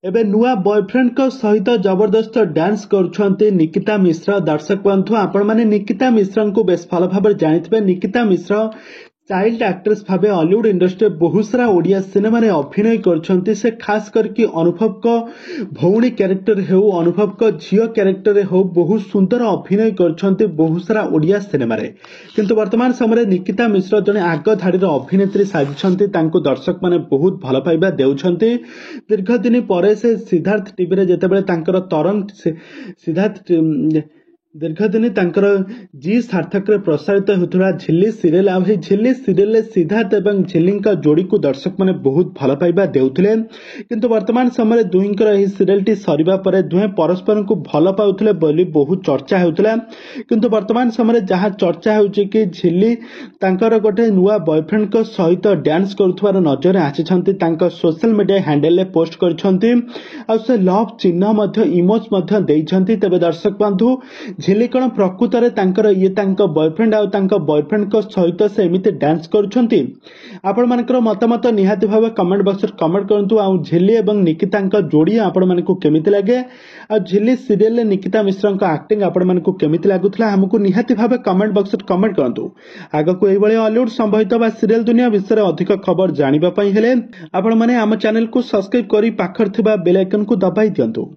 एबे नुआ बॉयफ्रेंड को सहित जबरदस्त डांस करुछंती निकिता मिश्र। दर्शक बंधु आपण माने निकिता मिश्र को बेस भल भाव जानिथिबे। निकिता मिश्र चाइल्ड एक्ट्रेस भाव हॉलीवुड इंडस्ट्री बहुत सारा ओडिया सिनेमा रे अभिनय करछंती। से खास करके अनुभव को भौणी कैरेक्टर हो, अनुभव को झियो कैरेक्टर हो, बहुत सुंदर अभिनय करछंती बहुत सारा ओडिया सिनेमा रे। किंतु वर्तमान समय निकिता मिश्र जने आग धाड़ी अभिनेत्री साजिछंती। तांको दर्शक माने बहुत भल पाइबा देउछंती। दीर्घ दिन पर से सिद्धार्थ टीवी रे जेतेबेले तांकर तरंग सिद्धार्थ दीर्घ दिन तांकर जी सार्थक रे प्रसारित होता झिल्ली सीरियल आ झिल्ली सीरियल सिद्धार्थ एवं झिल्ली जोड़ी को दर्शक माने बहुत भल पाइबा देउथिले। किंतु वर्तमान समय दुहींकर एही सीरियल टी सरिबा परे दुहे परस्पर को भल पाउथिले बोली बहुत चर्चा होउथिला। किंतु वर्तमान समय जहां चर्चा होउची कि झिल्ली तांकर गोटे नुआ बॉयफ्रेंड को सहित डांस करुथवार नजर आछिछंती। तांकर सोशल मीडिया हैंडल ले पोस्ट करछंती आ से लव चिन्ह मध्ये इमोज मध्ये देइछंती। तबे दर्शक बंधु झिल्ली कण प्रकृत रे तांकर ये तांकर बॉयफ्रेंड आ तांकर बॉयफ्रेंड को सहित से एमिति डांस करुछंती। आपण मानकर मतामत निहाती भाव कमेंट बॉक्स रे कमेंट करंतु। आ झिल्ली एवं निकिता जोड़ी आपण मानकु केमिति लागे, आ झिल्ली सीरियल ले निकिता मिश्र को एक्टिंग आपण मानकु केमिति लागुथला हमकु निहाती भाव कमेंट बॉक्स रे कमेंट करंतु। आगकु एई भली हॉलीवुड संबंधित बा सीरियल दुनिया विषय अधिक खबर जानिबा पई हेले आपण माने हम चैनल को सब्सक्राइब करी पाखर थिबा बेल आइकन को दबाई दियंतु।